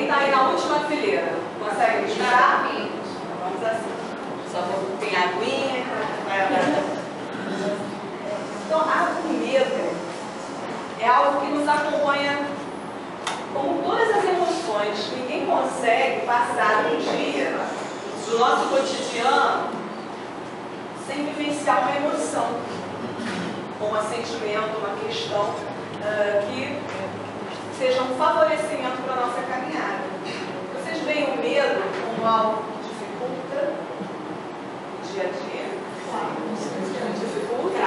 está aí na última fileira, consegue me ajudar? Vamos assim. Só tem aguinha. Então, o medo é algo que nos acompanha como todas as emoções. Ninguém consegue passar um dia do nosso cotidiano sem vivenciar uma emoção, ou um sentimento, uma questão que seja um favorecimento para a nossa caminhada. Vocês veem o medo como algo que dificulta o dia a dia? Dificulta?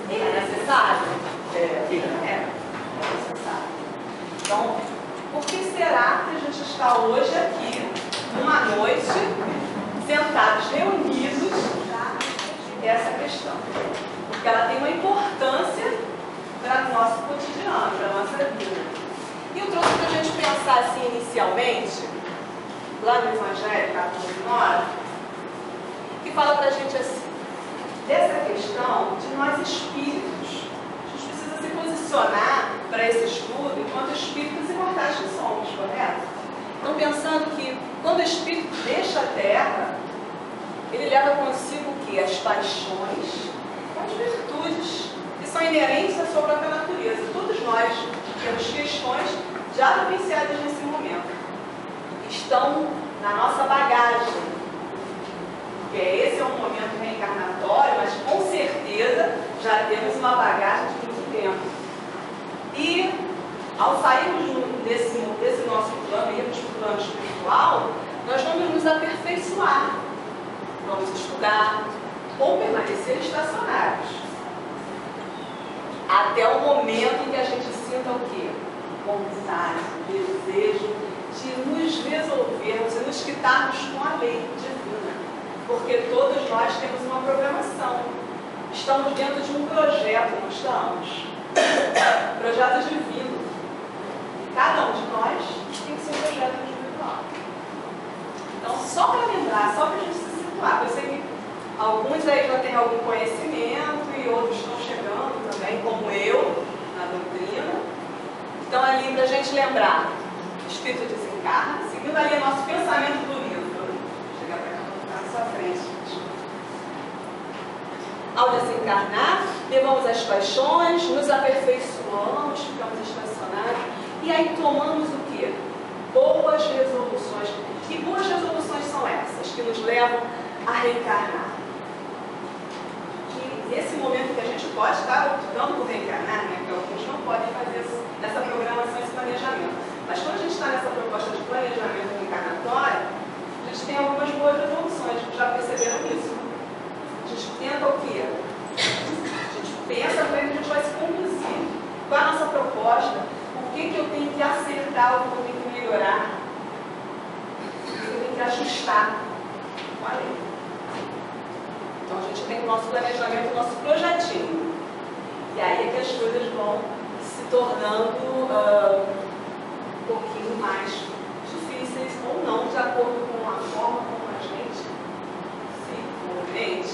É necessário? É necessário. Então, por que será que a gente está hoje aqui, numa noite, sentados, reunidos, para essa questão? Porque ela tem uma importância para o nosso cotidiano, para a nossa vida. E eu trouxe para a gente pensar assim inicialmente, lá no Evangelho, capítulo 9, que fala para a gente assim, dessa questão de nós espíritos. A gente precisa se posicionar para esse estudo enquanto espíritos imortais que somos, correto? Então, pensando que quando o espírito deixa a Terra, ele leva consigo o quê? As paixões, as virtudes que são inerentes à sua própria natureza. Todos nós temos questões já vivenciadas nesse momento, que estão na nossa bagagem. Porque esse é um momento reencarnatório, mas com certeza já temos uma bagagem de muito tempo. E ao sairmos desse nosso plano e irmos para o plano espiritual, nós vamos nos aperfeiçoar, vamos estudar ou permanecer estacionários. Até o momento em que a gente sinta o quê? Vontade, desejo de nos resolvermos e nos quitarmos com a lei divina. Porque todos nós temos uma programação. Estamos dentro de um projeto, não estamos? Projeto divino. E cada um de nós tem que ser um projeto individual. Então, só para lembrar, só para a gente se situar, eu sei que alguns aí já têm algum conhecimento e outros estão chegando também, como eu, na doutrina. Então, ali para a gente lembrar, o espírito desencarna, seguindo ali o nosso pensamento do livro. Chega para cá, vou ficar na sua frente, gente. Ao desencarnar, levamos as paixões, nos aperfeiçoamos, ficamos estacionados, e aí tomamos o quê? Boas resoluções. Que boas resoluções são essas que nos levam a reencarnar? Nesse momento que a gente pode estar optando por reencarnar, né? Porque alguns não podem fazer essa programação, esse planejamento. Mas quando a gente está nessa proposta de planejamento reencarnatório, a gente tem algumas boas resoluções, já perceberam isso? A gente tenta o quê? A gente pensa como é que a gente vai se conduzir. Qual é a nossa proposta? O que eu tenho que acertar, o que eu tenho que melhorar? O que eu tenho que ajustar com a lei? Então a gente tem o nosso planejamento, o nosso projetinho. E aí é que as coisas vão se tornando um pouquinho mais difíceis ou não, de acordo com a forma como a gente se movimente,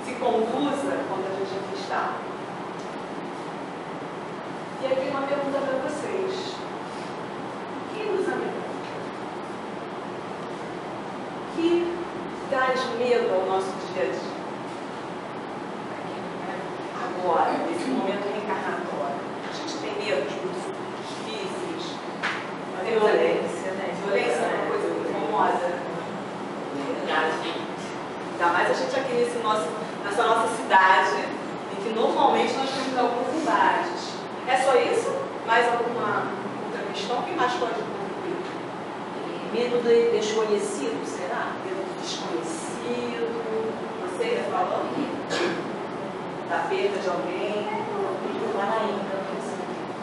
se conduza quando a gente aqui está. E aqui uma pergunta para vocês. O que nos amedronta? O que traz medo ao nosso dia a dia? Agora, nesse momento reencarnatório, a gente tem medos muito difíceis. A violência, né? Violência é uma coisa muito famosa. Verdade. Ainda mais a gente aqui nessa nossa cidade, em que normalmente nós temos alguns embates. É só isso? Mais alguma outra questão? O que mais pode contribuir? Medo do desconhecido, será? Medo do desconhecido. Você ia falando? Da perda de alguém? Fala ainda.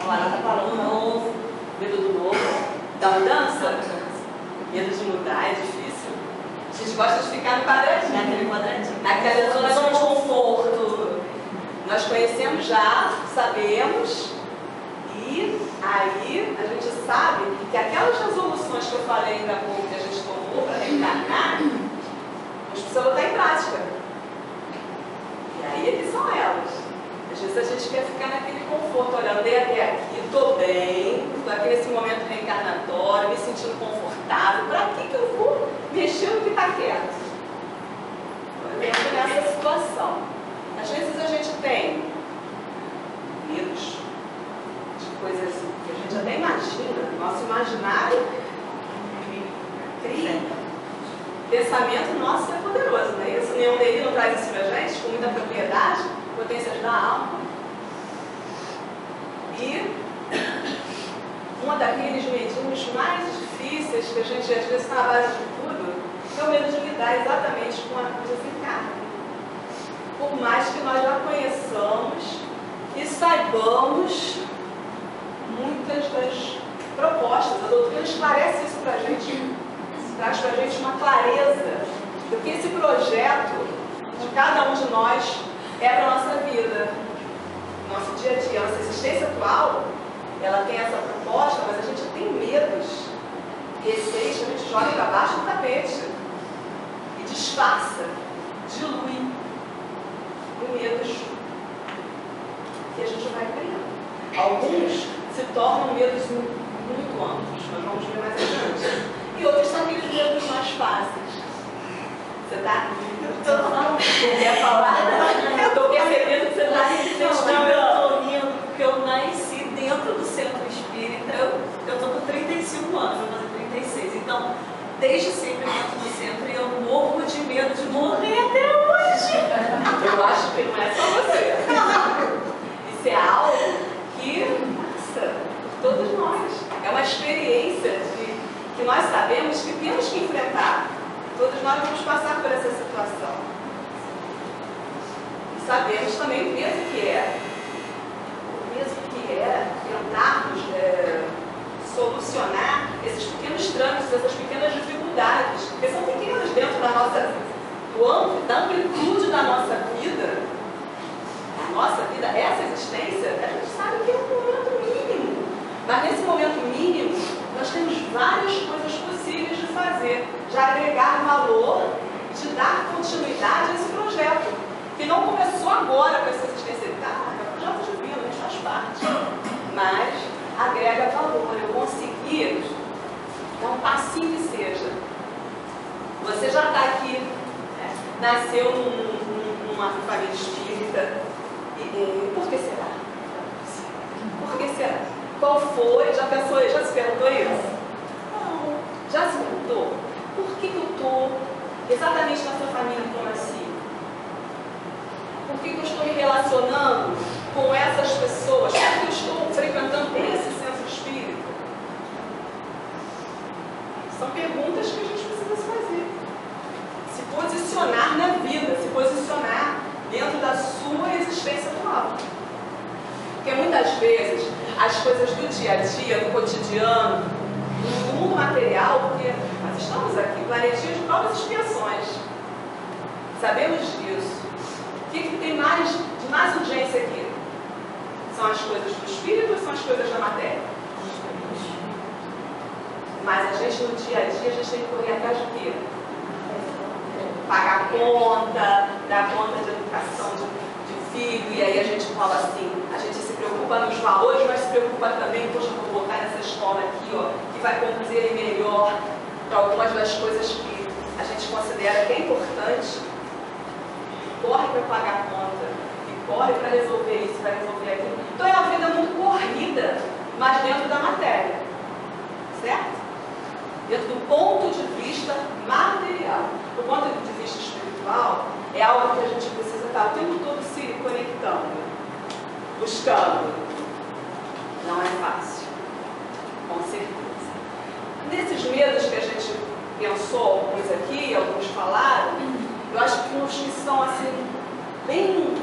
Ela está falando novo. Medo do novo. Da mudança? Medo de mudar é difícil. A gente gosta de ficar no quadradinho. Naquele quadradinho. Naquela zona de conforto. Nós conhecemos já, sabemos, e aí a gente sabe que aquelas resoluções que eu falei ainda há pouco que a gente tomou para reencarnar, a gente precisa botar em prática. E aí é que são elas. Às vezes a gente quer ficar naquele conforto, olha, andei até aqui, estou bem, estou aqui nesse momento nessa situação. Às vezes a gente tem medos de coisas que a gente até imagina, nosso imaginário cria. Pensamento nosso é poderoso, não é isso? Leon Denis não traz isso pra gente com muita propriedade, potências da alma. E uma daqueles medinhos mais difíceis que a gente às vezes está na base de tudo é o medo de lidar exatamente com a desencarne. Por mais que nós já conheçamos e saibamos muitas das propostas, a doutrina esclarece isso para a gente, traz para a gente uma clareza do que esse projeto de cada um de nós é para a nossa vida, nosso dia a dia, nossa existência atual. Ela tem essa proposta, mas a gente tem medos, receios que a gente joga para baixo do tapete e disfarça, dilui em medos que a gente vai criando. Alguns se tornam medos muito amplos, nós vamos ver mais adiante. E outros são aqueles medos mais fáceis. Você está? Não quer falar? Eu estou percebendo que você está se Não, eu estou rindo porque eu nasci dentro do centro espírita. Eu estou com 35 anos, vou fazer 36. Então, desde sempre dentro do centro, e eu morro de medo de morrer até hoje. Eu acho que não é só você. Isso é algo que passa por todos nós. É uma experiência que nós sabemos que temos que enfrentar. Todos nós vamos passar por essa situação. E sabemos também o peso que é. O peso que é tentarmos solucionar esses pequenos trâmites, essas pequenas dificuldades, porque são pequenas dentro da nossa, da amplitude da nossa vida. A nossa vida, essa existência, a gente sabe que é um momento mínimo. Mas nesse momento mínimo, nós temos várias coisas possíveis de fazer, de agregar valor, de dar continuidade a esse projeto, que não começou agora com essa existência. É um projeto divino, a gente faz parte. Mas agrega valor. Eu consegui dar um passinho que seja. Você já está aqui, nasceu numa família espírita. E por que será? Por que será? Qual foi? Já pensou? Já se perguntou isso? Não. Já se perguntou? Por que eu estou exatamente nessa família que eu nasci? Por que eu estou me relacionando com essas pessoas? Por que eu estou frequentando esse centro espírita? São perguntas que a gente precisa se fazer. Se posicionar na vida, se posicionar dentro da sua existência atual. Porque muitas vezes as coisas do dia a dia, do cotidiano, do mundo material, porque nós estamos aqui, planetinho de provas e expiações. Sabemos disso. O que tem de mais urgência aqui? São as coisas do espírito ou são as coisas da matéria? Mas a gente no dia a dia, a gente tem que correr atrás de quê? Pagar conta, dar conta de educação de filho, e aí a gente fala assim, a gente se preocupa nos valores, mas se preocupa também, poxa, vou botar nessa escola aqui, ó, que vai conduzir ele melhor para algumas das coisas que a gente considera que é importante, e corre para pagar a conta, e corre para resolver isso, para resolver aquilo. Então é uma vida muito corrida, mas dentro da matéria, certo? Dentro do ponto de vista material. Do ponto de vista espiritual, é algo que a gente precisa estar o tempo todo se conectando, buscando. Não é fácil, com certeza. Nesses medos que a gente pensou, alguns aqui, alguns falaram, eu acho que uns que são assim, bem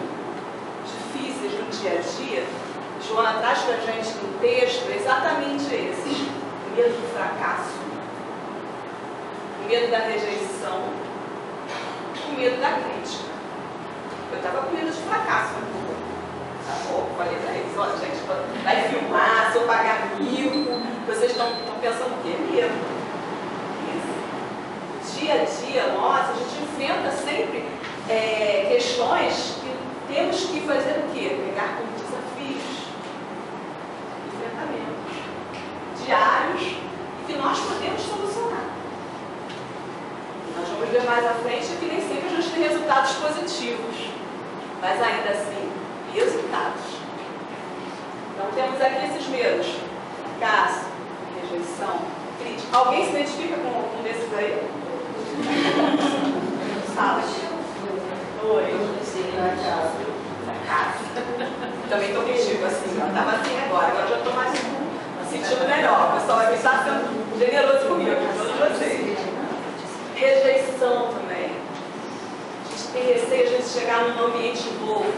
difíceis no dia a dia, Joana traz para a gente no texto exatamente esse: o medo do fracasso, o medo da rejeição, o medo da crítica. Eu estava com medo de fracasso. Tá bom, falei para eles, olha gente, vai filmar, se eu pagar mico, vocês estão pensando o quê? Medo. Isso. Dia a dia, nossa, a gente enfrenta sempre questões que temos que fazer o quê? Pegar como desafios, enfrentamentos diários e que nós podemos solucionar. Nós vamos ver mais à frente que nem sempre a gente de resultados positivos, mas ainda assim, resultados. Então temos aqui esses medos: fracasso, rejeição, crítica. Alguém se identifica com algum desses aí? Fala. Oi. Fracasso. Também estou contigo assim, eu estava assim agora já estou mais sentindo melhor. O pessoal vai estar sendo generoso comigo, todos vocês. Rejeição também. A gente tem receio de a gente chegar num ambiente novo.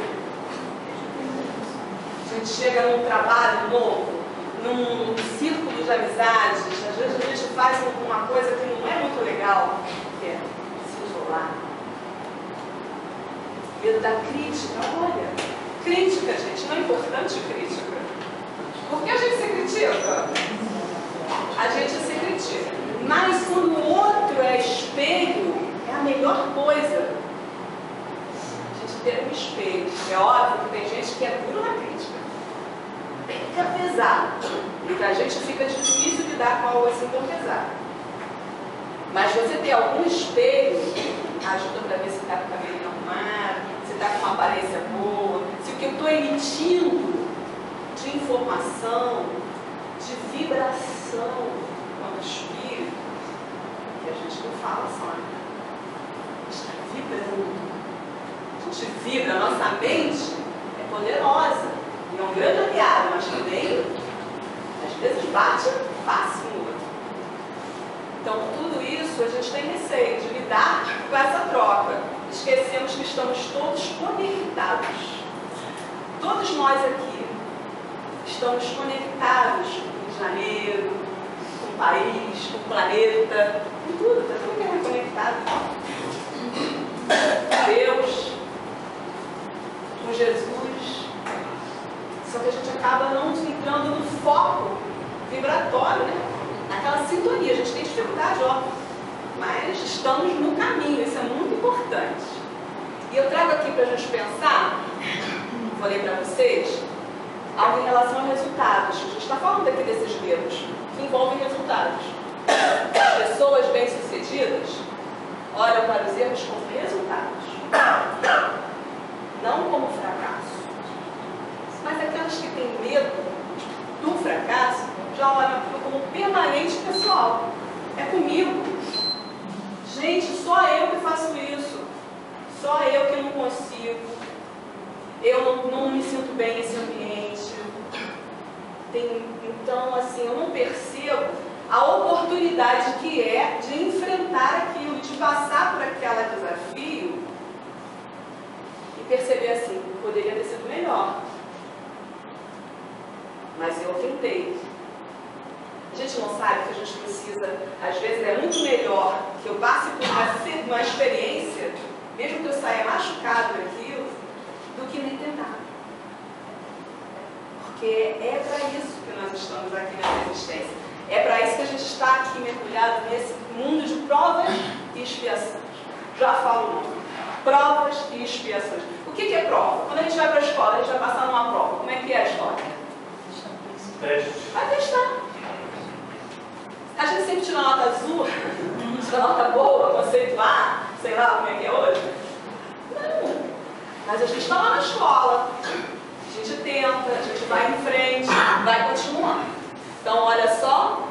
A gente chega num trabalho novo, num círculo de amizades. Às vezes a gente faz uma coisa que não é muito legal, que é se isolar. Medo da crítica. Olha, crítica, gente, não é importante crítica. Por que a gente se critica? A gente se critica. Mas quando o outro é espelho, é a melhor coisa. A gente ter um espelho. É óbvio que tem gente que é duro na crítica. Fica pesado. E pra gente fica difícil lidar com algo assim tão pesado. Mas você ter algum espelho ajuda para ver se está com o cabelo arrumado, se está com uma aparência boa, se o que eu estou emitindo de informação, de vibração, quando espírito, que a gente não fala só, né? Está vibrando. A gente vibra, a nossa mente é poderosa e é um grande aliado, mas também às vezes bate fácil no outro. Então, tudo isso a gente tem receio de lidar com essa troca. Esquecemos que estamos todos conectados. Todos nós aqui estamos conectados com o Rio de Janeiro, com o país, com o planeta, com tudo, está tudo interconectado. Com Deus, com Jesus. Só que a gente acaba não entrando no foco vibratório, né? Naquela sintonia. A gente tem dificuldade, ó, mas estamos no caminho, isso é muito importante. E eu trago aqui para a gente pensar, vou ler para vocês, algo em relação a resultados. A gente está falando aqui desses medos que envolvem resultados. As pessoas bem-sucedidas olham para os erros como resultados, não como fracasso. Mas aquelas que têm medo do fracasso já olham aquilo como permanente pessoal. É comigo. Gente, só eu que faço isso. Só eu que não consigo. Eu não me sinto bem nesse ambiente. Então, assim, eu não percebo a oportunidade que é de enfrentar aquilo, de passar por aquele desafio e perceber assim, poderia ter sido melhor. Mas eu tentei. A gente não sabe que a gente precisa, às vezes é muito melhor que eu passe por uma experiência, mesmo que eu saia machucado daquilo, do que nem tentar. Porque é para isso que nós estamos aqui nessa existência. É para isso que a gente está aqui mergulhado nesse mundo de provas e expiações. Já falo o nome. Provas e expiações. O que é prova? Quando a gente vai para a escola, a gente vai passar numa prova. Como é que é a escola? Vai testar. A gente sempre tira nota azul, tira nota boa, conceito A, sei lá como é que é hoje. Não. Mas a gente está lá na escola, a gente tenta, a gente vai em frente, vai continuando. Então, olha só,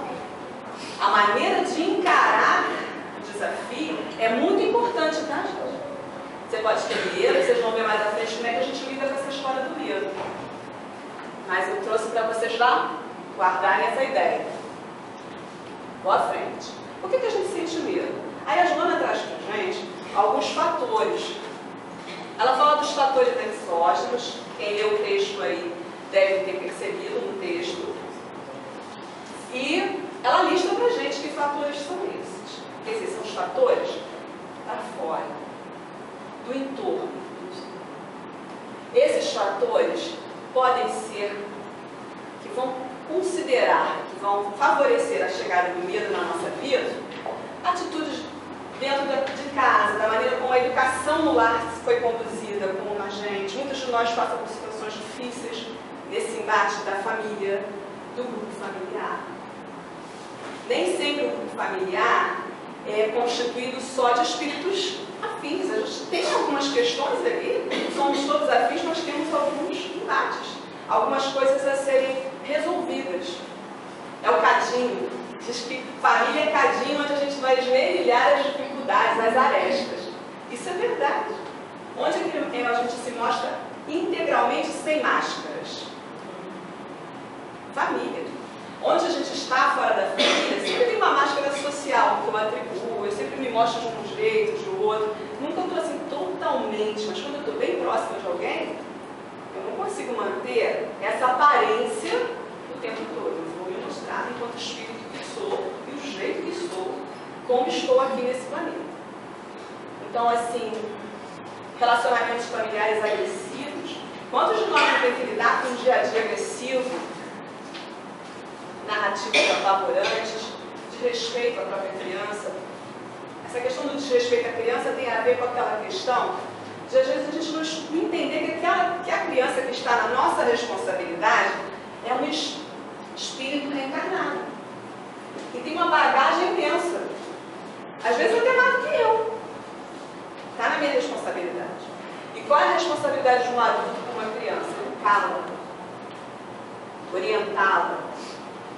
a maneira de encarar o desafio é muito importante, tá, gente? Você pode ter medo, vocês vão ver mais à frente como é que a gente lida com essa história do medo. Mas eu trouxe para vocês lá guardarem essa ideia. Vou à frente. Por que a gente sente medo? Aí a Joana traz para a gente alguns fatores. Ela fala dos fatores exógenos. Quem leu o texto aí deve ter percebido no texto. E ela lista para a gente que fatores são esses. Esses são os fatores da fora, do entorno. Esses fatores podem ser, que vão considerar, que vão favorecer a chegada do medo na nossa vida, atitudes dentro de casa, da maneira como a educação no lar foi conduzida com a gente. Muitos de nós passam por situações difíceis nesse embate da família, do grupo familiar. Nem sempre o grupo familiar é constituído só de espíritos afins. afins, a gente tem algumas questões ali, somos todos afins, mas temos alguns embates, algumas coisas a serem resolvidas. É o cadinho, diz que família é cadinho onde a gente vai esmerilhar as dificuldades, as arestas. Isso é verdade. Onde é que a gente se mostra integralmente sem máscaras? Família. Onde a gente está fora da família, sempre tem uma máscara social que eu atribuo, eu sempre me mostro de um jeito, de outro. Nunca estou assim totalmente, mas quando eu estou bem próxima de alguém, eu não consigo manter essa aparência o tempo todo. Eu vou me mostrar enquanto espírito que sou e o jeito que sou, como estou aqui nesse planeta. Então, assim, relacionamentos familiares agressivos. Quantos de nós não tem que lidar com um dia a dia agressivo? Narrativas apavorantes, desrespeito à própria criança. Essa questão do desrespeito à criança tem a ver com aquela questão de, às vezes, a gente não entender que a criança que está na nossa responsabilidade é um espírito reencarnado, que tem uma bagagem imensa, às vezes até mais do que eu. Está na minha responsabilidade. E qual é a responsabilidade de um adulto com uma criança? Educá-la, orientá-la,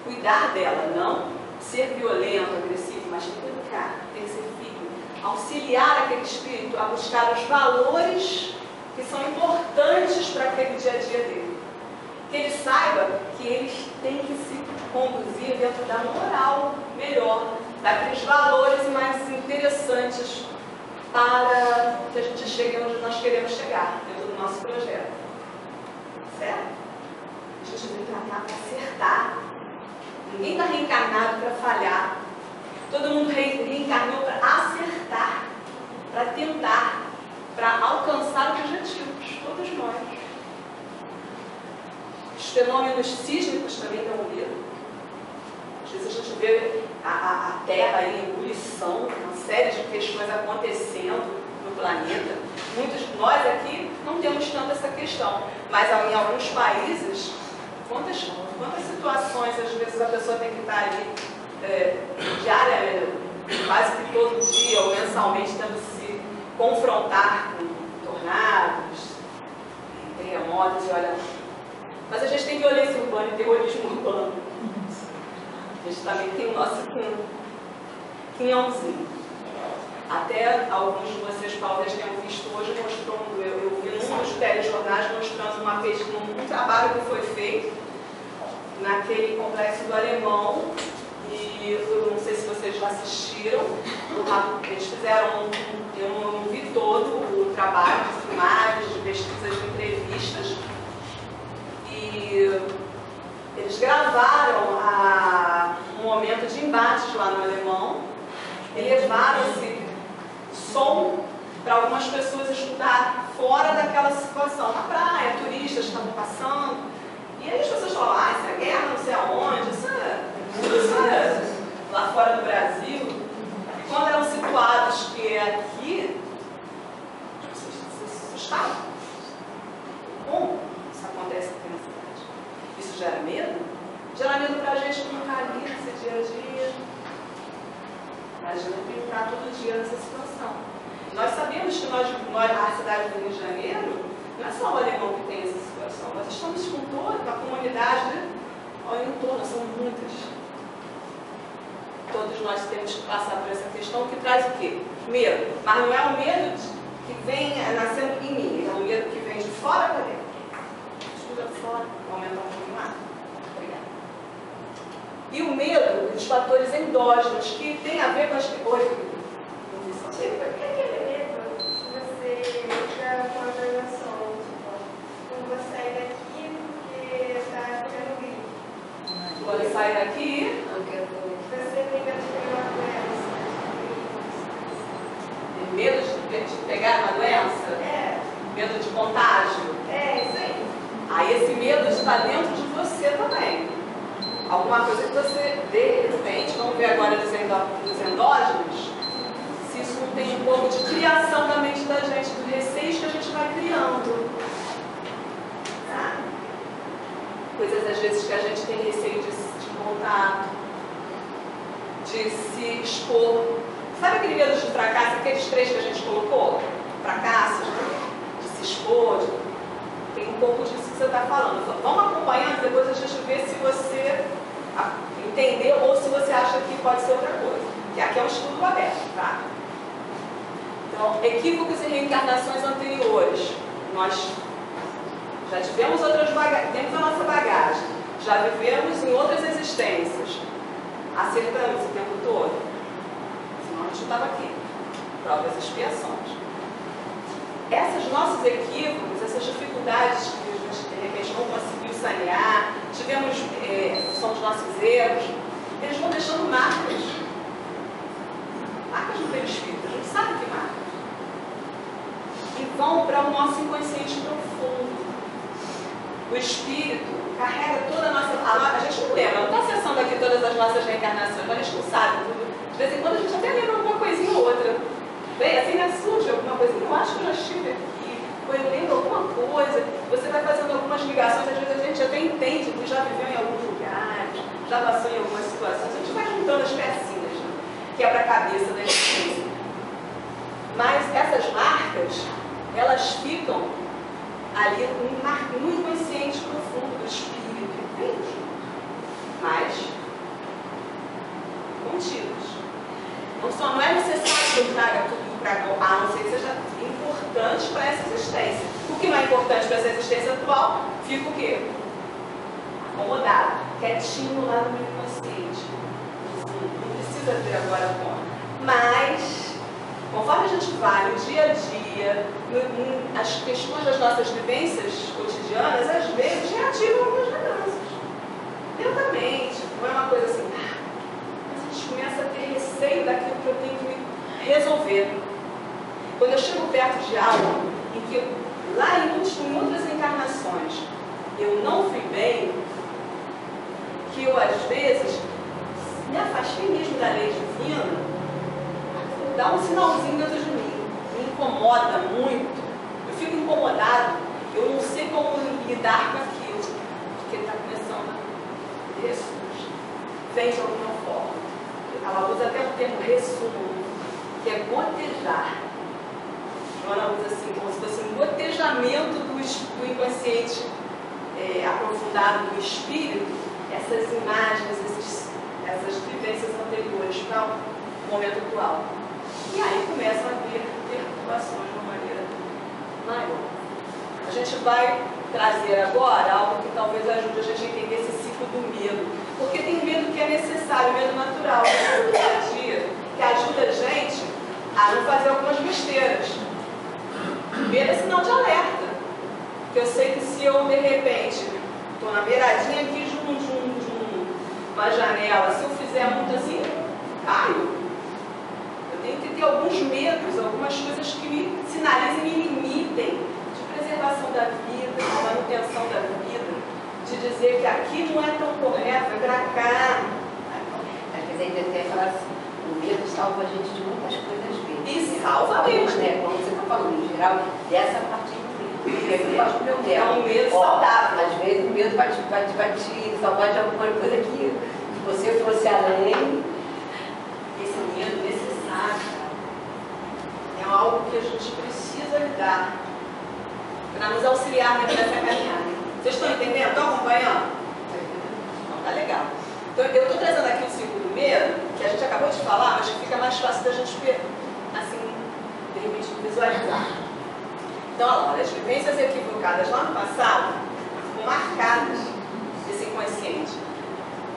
cuidar dela, não ser violento, agressivo, mas tem que educar, tem que ser filho, auxiliar aquele espírito a buscar os valores que são importantes para aquele dia a dia dele. Que ele saiba que eles têm que se conduzir dentro da moral melhor, daqueles valores mais interessantes para que a gente chegue onde nós queremos chegar, dentro do nosso projeto. Certo? A gente vem para cá para acertar. Ninguém está reencarnado para falhar. Todo mundo reencarnou para acertar, para tentar, para alcançar objetivos. Todos nós. Os fenômenos sísmicos também dão medo. Às vezes a gente vê a Terra em ebulição, uma série de questões acontecendo no planeta. Muitos de nós aqui não temos tanto essa questão, mas em alguns países, quantas situações às vezes a pessoa tem que estar ali diariamente, quase que todo dia ou mensalmente, tendo que se confrontar com tornados, terremotos, e olha. Mas a gente tem violência urbana e terrorismo urbano. A gente também tem o nosso quinhãozinho. Até alguns de vocês talvez tenham visto hoje, mostrando, eu vi num dos telejornais mostrando um trabalho que foi feito naquele complexo do Alemão, e eu não sei se vocês já assistiram, eles fizeram, eu não vi todo o trabalho de filmagens, de pesquisas, de entrevistas, e eles gravaram um momento de embates lá no Alemão e levaram esse som para algumas pessoas estudar fora daquela situação. Na praia, turistas estavam passando, e aí as pessoas falavam, isso é guerra, não sei aonde, isso é lá fora do Brasil. E quando eram situados que é aqui, vocês se assustavam. Como isso acontece aqui na cidade? Isso gera medo? Gera medo para a gente que nunca ali nesse dia a dia. Imagina brincar todo dia nessa situação. Nós sabemos que a cidade do Rio de Janeiro, não é só o Alemão que tem essa situação, nós estamos com toda a comunidade ao entorno, são muitas. Todos nós temos que passar por essa questão que traz o quê? Medo. Mas não é o medo que vem nascendo em mim, é o medo que vem de fora para dentro. Estuda fora, vou aumentar um pouquinho mais. Obrigada. E o medo dos fatores endógenos, que tem a ver com as coisas. Por que aquele medo você fica com a organização? Quando você sai daqui porque está pegando gripe. Quando sai daqui, você tem medo de pegar uma doença. tem medo de pegar uma doença? É. Medo de contágio? É, isso aí. Aí esse medo está dentro de você também. Alguma coisa que você, de repente, vamos ver agora dos endógenos, se isso não tem um pouco de criação da mente da gente, do receio que a gente vai criando. Tá? Coisas às vezes que a gente tem receio de contato, de se expor Sabe aquele medo de fracasso, aqueles três que a gente colocou? Fracasso, de se expor, tem um pouco disso que você está falando. Vamos acompanhando, depois a gente vê se você entendeu ou se você acha que pode ser outra coisa. Que aqui é um estudo aberto, tá? Então, equívocos e reencarnações anteriores. Nós já tivemos temos a nossa bagagem, já vivemos em outras existências. Acertamos o tempo todo? Senão a gente estava aqui. Provas e expiações. Esses nossos equívocos, essas dificuldades que a gente de repente não conseguiu sanear, são os nossos erros, eles vão deixando marcas. Marcas no perispírito, a gente sabe que marcas. E vão para o nosso inconsciente profundo. O espírito carrega toda a nossa... A gente não lembra, não está acessando aqui todas as nossas reencarnações, mas a gente não sabe tudo. De vez em quando a gente até lembra alguma coisinha ou outra. Bem, assim, né, surge alguma coisinha, eu acho que eu já estive aqui, ou eu lembro alguma coisa, você vai fazendo algumas ligações, às vezes a gente até entende que já viveu em alguns lugares, já passou em algumas situações, a gente vai juntando as pecinhas, né? Quebra-cabeça da existência. Mas essas marcas, elas ficam ali no inconsciente profundo do espírito, entende? Mas contidos. Não é necessário que eu traga tudo para cá, a não ser que seja importante para essa existência. O que não é importante para essa existência atual, fica o quê? Acomodado, quietinho lá no meu inconsciente. Não precisa ter agora a conta. Mas, conforme a gente vai no dia a dia, as questões das nossas vivências cotidianas, às vezes reativam algumas lembranças. Lentamente, não é uma coisa assim, mas a gente começa a ter receio daquilo que eu tenho que resolver. Quando eu chego perto de algo em que lá em outras encarnações eu não fui bem, que eu às vezes me afastei mesmo da lei divina, dá um sinalzinho dentro de mim, me incomoda muito, eu fico incomodado, eu não sei como lidar com aquilo, porque está começando a ressurgir, vem de alguma forma. Ela usa até o termo ressurgir, que é gotejar. Ela usa assim, como se fosse um gotejamento do inconsciente aprofundado do espírito, essas imagens, essas vivências anteriores para o momento atual. E aí começam a haver perturbações de uma maneira maior. A gente vai trazer agora algo que talvez ajude a gente a entender esse ciclo do medo. Porque tem medo que é necessário, medo natural do dia a dia, que ajuda a gente a não fazer algumas besteiras. Medo é sinal de alerta. Porque eu sei que se eu, de repente, estou na beiradinha aqui de uma janela, se eu fizer muito assim, caio. Eu tenho que ter alguns medos, algumas coisas que me sinalizem, me limitem de preservação da vida, de manutenção da vida, de dizer que aqui não é tão correto, é pra cá. Às vezes a gente até fala assim, o medo salva a gente de muitas coisas vezes. E salva mesmo. Né? Como você está falando, em geral, dessa parte do medo. Eu acho que o meu medo. É um medo saudável. Às vezes o medo vai te salvar de alguma coisa que se você fosse além. Esse medo necessário é algo que a gente precisa lidar para nos auxiliar nessa caminhada. Vocês estão entendendo? Estão acompanhando? Então, tá legal. Então, eu estou trazendo aqui o segundo medo, que a gente acabou de falar, mas que fica mais fácil da gente ver, assim, de repente, visualizar. Então, olha, as vivências equivocadas lá no passado ficam marcadas desse inconsciente.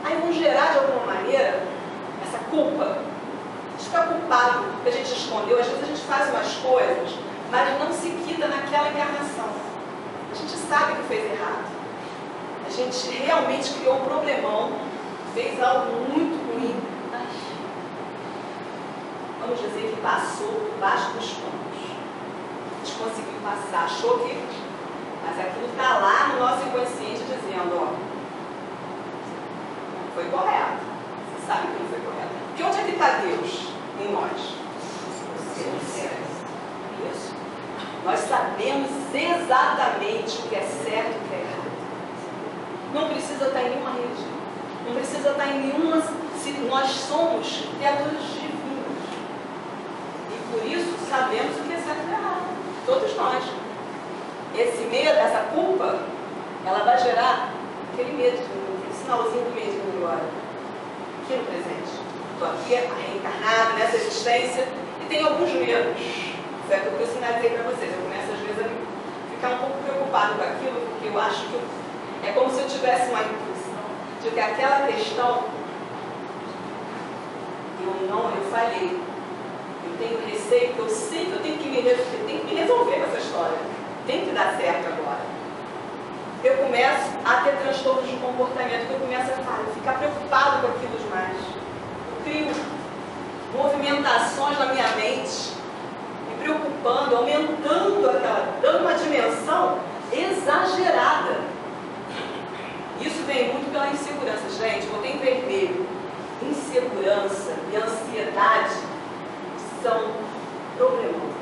Aí vão gerar, de alguma maneira, essa culpa. A gente fica culpado porque a gente escondeu. Às vezes a gente faz umas coisas, mas não se quita naquela encarnação. A gente sabe que fez errado. A gente realmente criou um problemão, fez algo muito ruim, mas vamos dizer que passou por baixo dos panos. A gente conseguiu passar, achou que... Mas aquilo está lá no nosso inconsciente dizendo, ó, não foi correto. Você sabe que não foi correto. Porque onde é que está Deus em nós? Isso. Nós sabemos exatamente o que é certo e o que é errado. Não precisa estar em nenhuma religião. Não precisa estar em nenhuma... Nós somos criaturas divinas. sabemos o que é certo e errado. Todos nós. Esse medo, essa culpa, ela vai gerar aquele medo, aquele sinalzinho do medinho agora. Aqui no presente. Estou aqui reencarnado nessa existência e tenho alguns medos. Certo? O que eu sinalizei para vocês. Eu começo às vezes a ficar um pouco preocupado com aquilo, porque eu acho que é como se eu tivesse uma intuição de que aquela questão eu falhei. Eu tenho receio, porque eu sei que eu tenho que me resolver com essa história. Tem que dar certo agora. Eu começo a ter transtornos de comportamento, que eu começo a ficar preocupado com aquilo demais. Eu crio movimentações na minha mente, me preocupando, aumentando dando uma dimensão exagerada. Isso vem muito pela insegurança. Gente, botei em vermelho. Insegurança e ansiedade são problemas.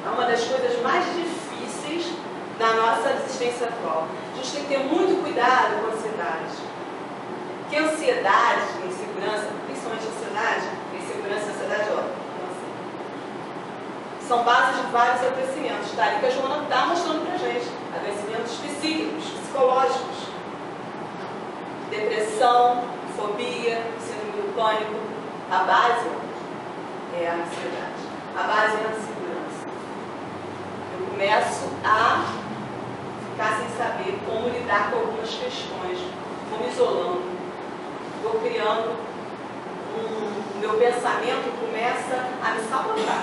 É uma das coisas mais difíceis da nossa existência atual. A gente tem que ter muito cuidado com a ansiedade. Porque ansiedade e insegurança, principalmente ansiedade, insegurança e ansiedade, são bases de vários adoecimentos, tá? E que a Joana está mostrando pra gente. Adoecimentos psíquicos, psicológicos. Depressão, fobia, síndrome do pânico. A base é a ansiedade. A base é a insegurança. Eu começo a ficar sem saber como lidar com algumas questões. Vou me isolando. Vou criando o meu pensamento começa a me sabotar,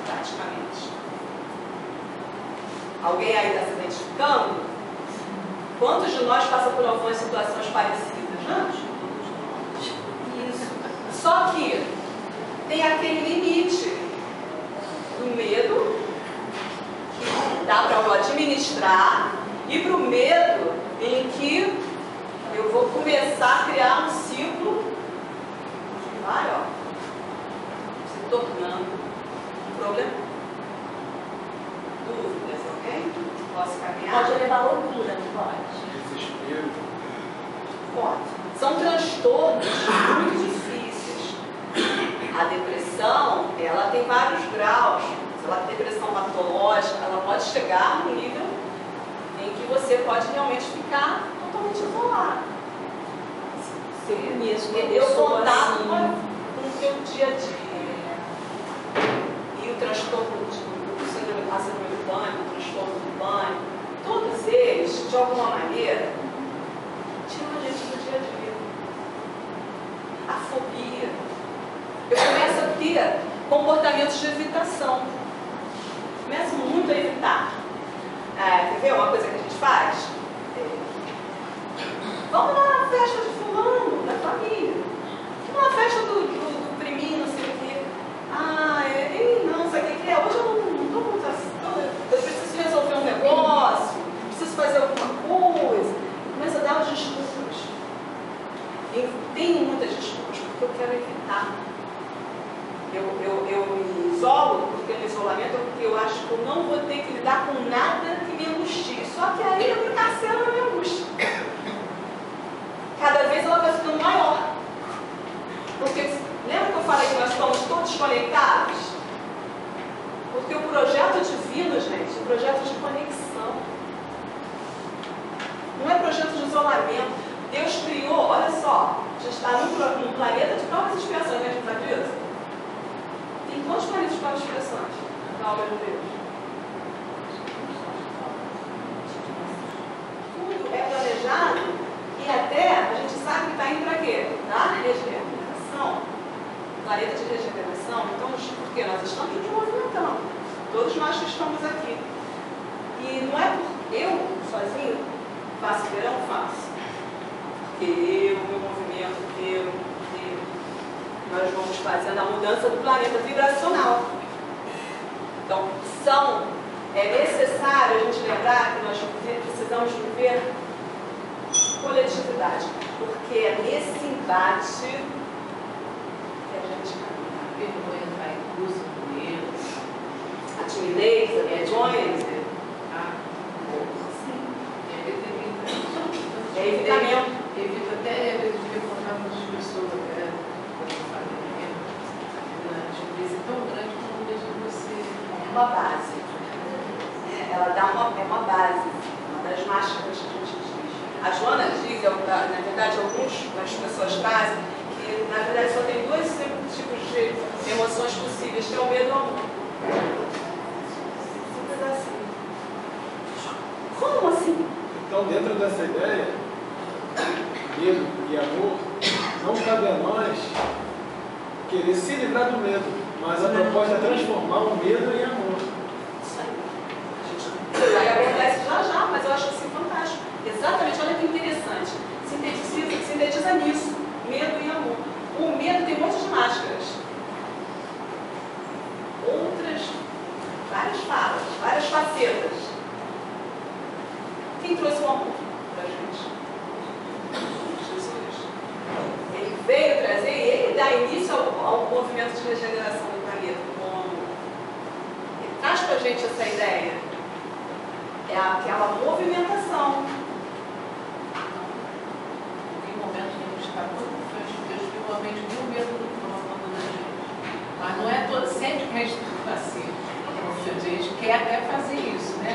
praticamente. Alguém aí está se identificando? Quantos de nós passam por algumas situações parecidas, né? Isso. Só que tem aquele limite do medo que dá para eu administrar e para o medo em que eu vou começar a criar um ciclo que vai, ó, se tornando um problema. Dúvidas, ok? Posso caminhar? Pode levar loucura, não pode? Desespero. Pode. São transtornos muito difíceis. A depressão, ela tem vários graus. Se ela tem depressão patológica, ela pode chegar no nível em que você pode realmente ficar totalmente isolado. Mesmo Perdeu o contato com o seu dia a dia. E o transtorno a síndrome do pânico, o transtorno do pânico, todos eles, de alguma maneira, tiram a gente do dia a dia. A fobia. Eu começo a ter comportamentos de evitação. Começo muito a evitar. Quer ver uma coisa que a gente faz? Vamos lá na festa de fulano, da família. Vamos na festa do priminho, não sei o quê. Não sei o que é. Hoje eu não estou muito assim. Eu preciso resolver um negócio, preciso fazer alguma coisa. Começo a dar as desculpas. Eu tenho muitas desculpas porque eu quero evitar. Eu me isolo porque no isolamento porque eu acho que eu não vou ter que lidar com nada que me angustie. Só que aí eu me encarcero na minha angústia. Cada vez ela vai ficando maior. Porque lembra que eu falei que nós estamos todos conectados? Porque o projeto divino, gente, é um projeto de conexão. Não é projeto de isolamento. Deus criou, olha só, a gente está num planeta de próprias expiações, né? A gente sabe disso? Tem quantos planetas de próprias expiações na obra de Deus? Tudo é planejado e até a gente sabe que está indo para quê? Na regeneração. Planeta de regeneração. Então, por quê? Nós estamos nos movimentando. Todos nós que estamos aqui. E não é porque eu, sozinho, faço verão, faço. Porque meu movimento, nós vamos fazendo a mudança do planeta vibracional. Então, é necessário a gente lembrar que nós precisamos viver coletividade, porque é nesse embate que a gente caminha. A vergonha vai incluso com eles. A timidez, a vergonha. É evitamento. Evita até, às vezes, de contar com as pessoas, quando eu falei mesmo, na timidez é tão base. Ela dá é uma base, uma das máscaras que a gente diz. A Joana diz, na verdade, algumas pessoas trazem, que na verdade só tem dois tipos de emoções possíveis, que é o medo e o amor. Simples assim. Como assim? Então, dentro dessa ideia, medo e amor, não cabe a nós querer se livrar do medo, mas a proposta é transformar o medo em amor. Isso aí. A gente vai abordar isso já, mas eu acho assim fantástico. Exatamente, olha que interessante. Sintetiza nisso, medo e amor. O medo tem um monte de máscaras. Outras, várias falas, várias facetas. Quem trouxe o amor para a gente? Jesus. Ele veio trazer, e ele dá início ao movimento de regeneração do planeta com o amor. Ele traz para a gente essa ideia. É aquela movimentação. Em momentos que a gente está muito Deus realmente viu o medo do próprio da gente. Mas não é sempre que a gente está assim. A gente quer até fazer isso, né?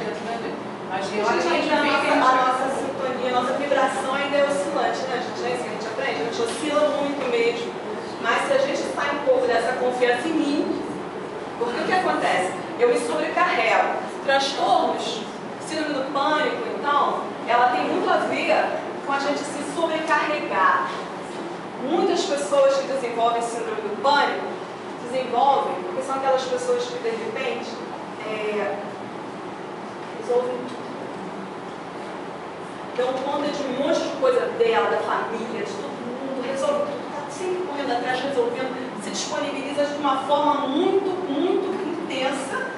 Mas a nossa sintonia, a nossa vibração ainda é oscilante, né, gente? É isso que a gente aprende, a gente oscila muito mesmo. Mas se a gente sai um pouco dessa confiança em mim, porque o que acontece? Eu me sobrecarrego. Transtornos, síndrome do pânico, então, ela tem muito a ver com a gente se sobrecarregar. Muitas pessoas que desenvolvem síndrome do pânico, desenvolvem, porque são aquelas pessoas que de repente resolvem tudo. Dão conta de um monte de coisa dela, da família, de todo mundo, resolve tudo, está sempre correndo atrás, resolvendo, se disponibiliza de uma forma muito, muito intensa.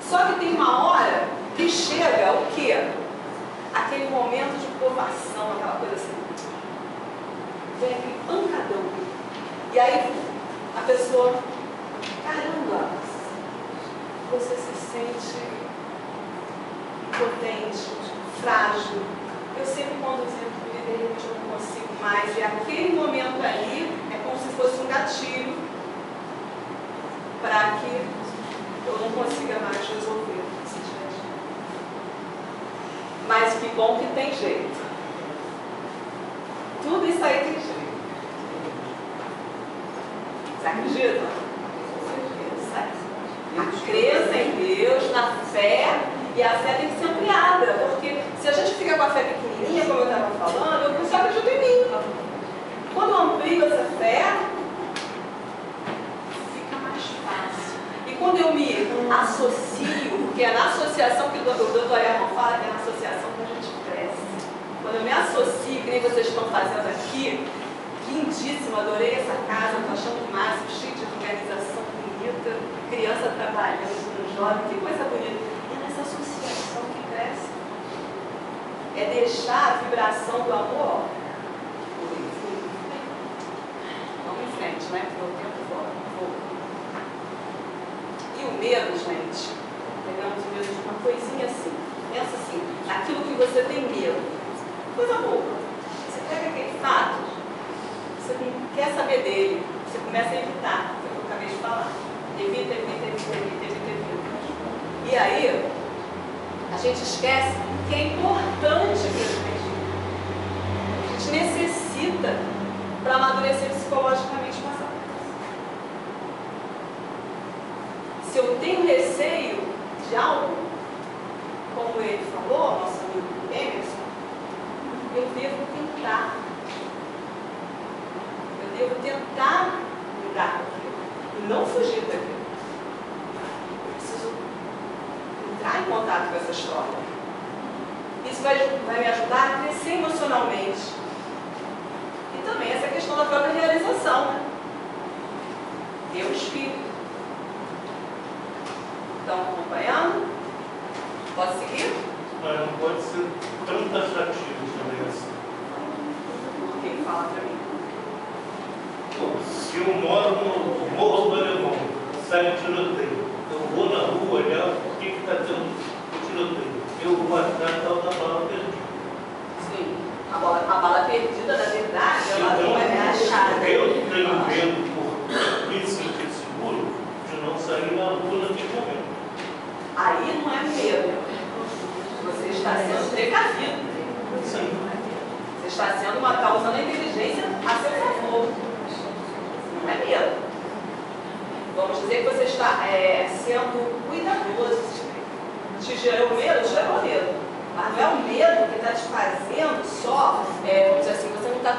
Só que tem uma hora que chega o quê? Aquele momento de provação, aquela coisa assim. Vem aquele pancadão. E aí a pessoa, caramba, você se sente impotente, frágil. Eu sempre conduzindo tudo e de repente eu não consigo mais. E aquele momento ali é como se fosse um gatilho para que eu não consiga mais resolver esse dia. Mas que bom que tem jeito. Tudo isso aí tem jeito. Você acredita? A crença em Deus, na fé, e a fé tem que ser ampliada, porque se a gente fica com a fé pequenininha, como eu estava falando, eu só acredito em mim. Quando eu amplio essa fé, fica mais fácil. E quando eu me associo, porque é na associação que o doutor Herman fala, que é na associação que a gente cresce. Quando eu me associo, que nem vocês estão fazendo aqui, lindíssimo, adorei essa casa, estou achando o máximo, cheio de organização bonita, criança trabalhando, jovem, que coisa bonita. É nessa associação que cresce. É deixar a vibração do amor, ó. Vamos em frente, né? Porque o tempo fora. E o medo, gente, pegamos o medo de uma coisinha assim. Pensa assim, aquilo que você tem medo. Coisa boa. Você pega aquele fato, você não quer saber dele, você começa a evitar, foi o que eu acabei de falar. Evita. E aí, a gente esquece que é importante para a gente. A gente necessita para amadurecer psicologicamente passar. Se eu tenho receio de algo, como ele falou, nosso amigo Emerson, eu devo tentar. Eu devo tentar lidar com aquilo e não fugir daquilo. Eu preciso entrar em contato com essa história. Isso vai me ajudar a crescer emocionalmente. E também essa questão da própria realização, né? Eu espírito. Estão acompanhando? Pode seguir? Mas não pode ser tão taxativo também assim. Quem fala para mim? Se eu moro no Morro do Alemão, sai um tiroteio, eu vou na rua olhar o que está tendo o tiroteio. Eu vou atrás da bala perdida. Sim. A bala perdida, na verdade, ela Então, não é achada. eu tenho medo, por me sentir seguro, de não sair na rua naquele momento. Aí está usando a inteligência a seu favor. Não é medo. Vamos dizer que você está sendo cuidadoso. Te gerou medo? Gerou medo. Mas não é o medo que está te fazendo só, vamos dizer assim, você não está...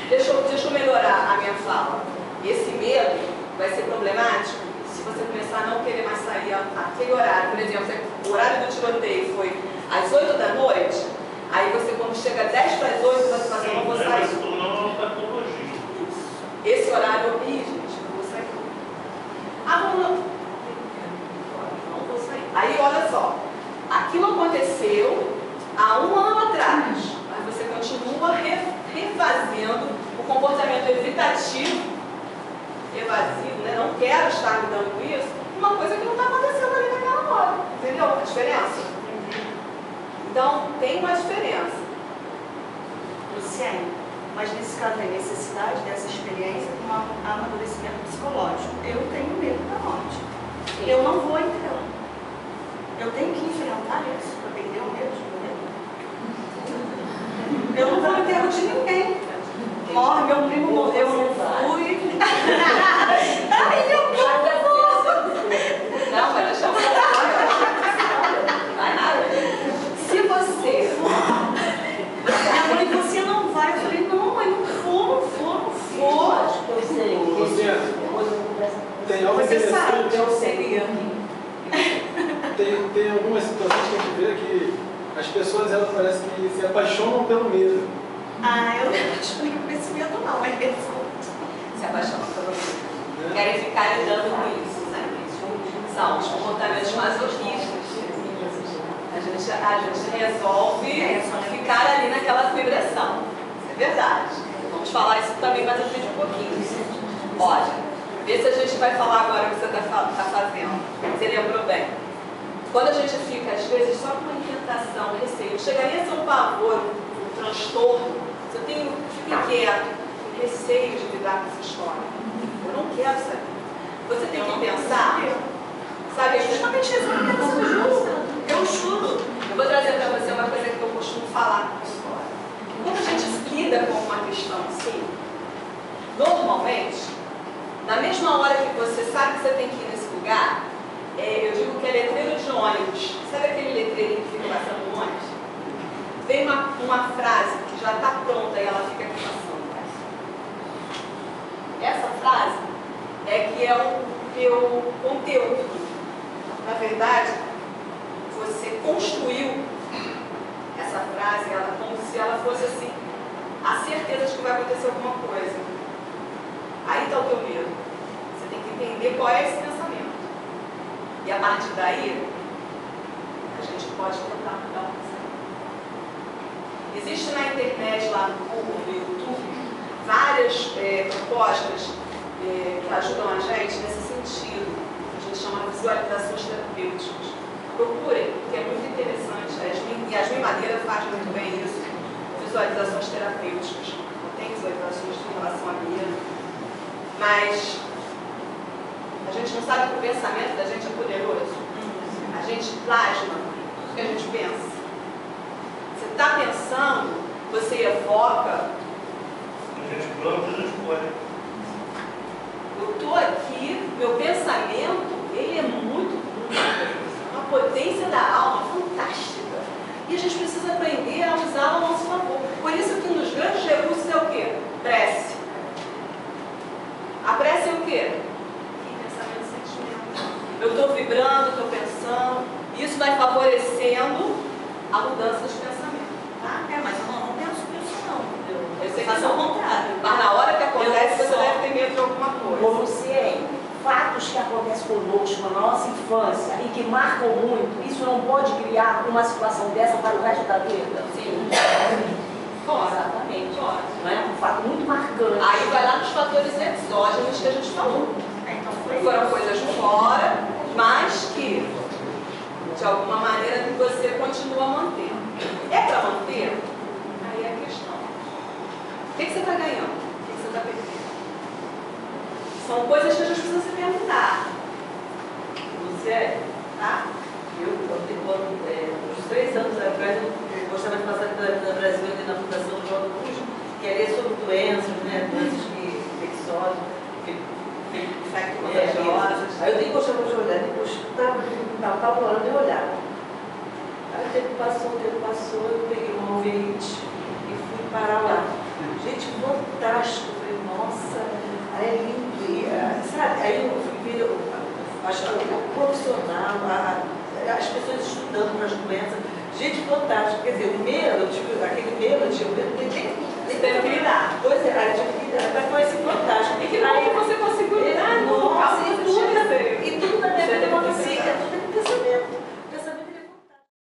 Deixa eu melhorar a minha fala. Esse medo vai ser problemático se você começar a não querer mais sair aquele horário. Por exemplo, o horário do tiroteio foi às 8 da noite, aí você, quando chega 10 para as 8, você fala assim, não vou sair. Se tornar uma patologia. Esse horário, gente, não vou sair. Ah, não vou sair. Aí, olha só, aquilo aconteceu há um ano atrás, mas você continua refazendo o comportamento evitativo, evasivo, né? Não quero estar lidando com isso, uma coisa que não está acontecendo ali naquela hora. Entendeu a diferença? Então, tem uma diferença. Luciane, mas nesse caso aí, necessidade dessa experiência com um amadurecimento psicológico. Eu tenho medo da morte. Eu não vou então. Eu tenho que enfrentar isso para perder o medo de morrer. Eu não vou no enterro de ninguém. Morre, meu primo morreu, eu não fui. Ai, meu Não, mas deixa eu falar. Vai nada. Se você... Minha mãe, você não vai. Eu falei, não, mãe, não vou. Eu sei. Luciana, tem algo Você sabe, interessante. eu seria. Tem algumas situações que a gente vê que as pessoas, elas parecem que se apaixonam pelo medo. Ah, eu não apaixonei por esse medo, não. É Se apaixonam pelo medo. Querem ficar lidando com isso, né? São os comportamentos masoquistas. A gente resolve ficar ali naquela vibração. Isso é verdade. Vamos falar isso também mais à frente um pouquinho. Olha, vê se a gente vai falar agora o que você está fazendo. Você lembrou bem. Quando a gente fica, às vezes, só com uma inquietação, receio, chegaria a ser um pavor, um transtorno. Se eu fico inquieto, com receio de lidar com essa história. Eu não quero saber. Você tem que pensar, sabe? justamente isso. Eu juro. Eu vou trazer para você uma coisa que eu costumo falar na história. Quando a gente lida com uma questão assim, normalmente, na mesma hora que você sabe que você tem que ir nesse lugar, eu digo que é letreiro de ônibus. Sabe aquele letreirinho que fica passando no ônibus? Vem uma frase que já está pronta e ela fica aqui passando. Essa frase é que é o teu conteúdo. Na verdade, você construiu essa frase, ela como se ela fosse assim, a certeza de que vai acontecer alguma coisa. Aí está o teu medo. Você tem que entender qual é esse pensamento. E a partir daí, a gente pode tentar mudar o pensamento. Existe na internet, lá no Google, no YouTube, várias propostas que ajudam a gente nesse sentido. A gente chama de visualizações terapêuticas. Procurem, porque é muito interessante. E a Yasmin Madeira faz muito bem isso. Visualizações terapêuticas. Não tem visualizações em relação a medo. Mas a gente não sabe que o pensamento da gente é poderoso. A gente plasma o que a gente pensa. Você está pensando, você evoca. A gente planta, a gente colhe. Eu estou aqui, meu pensamento, ele é muito uma potência da alma fantástica. E a gente precisa aprender a usá-la a nosso favor. Por isso que um dos grandes recursos é o quê? Prece. A prece é o quê? Pensamento e sentimento. Eu estou vibrando, estou pensando. Isso vai favorecendo a mudança dos pensamentos. Tá? Mas eu não penso nisso, não. Eu sei que faço não. ao contrário. Mas na hora que acontece, Eu você só- deve ter medo de alguma coisa. Como Luciene, fatos que acontecem conosco na nossa infância e que marcam muito, isso não pode criar uma situação dessa para o resto da vida? Sim. Exatamente. Pode. Não é? Um fato muito marcante. Aí vai lá nos fatores exógenos que a gente falou. Então foi Foram isso. coisas fora, mas que, de alguma maneira, você continua mantendo. É para manter? Aí é a questão. O que você está ganhando? O que você está perdendo? São coisas que a gente precisa se perguntar. Você, Tá? uns 3 anos atrás, eu gostava de passar pela Brasil ali na Fundação João apavorando e olhava. Aí o tempo passou, eu peguei um alveite e fui parar lá. Gente, fantástico. Eu falei, nossa, é lindo. E, sabe, aí eu fui ver o profissional, as pessoas estudando para as doenças. Gente, fantástico. Quer dizer, o medo, aquele medo, eu tinha medo de Esterilidade. Pois é, a atividade, mas foi assim fantástico. E que bom que você conseguiu lidar com o nossa, caso e que tudo, você tinha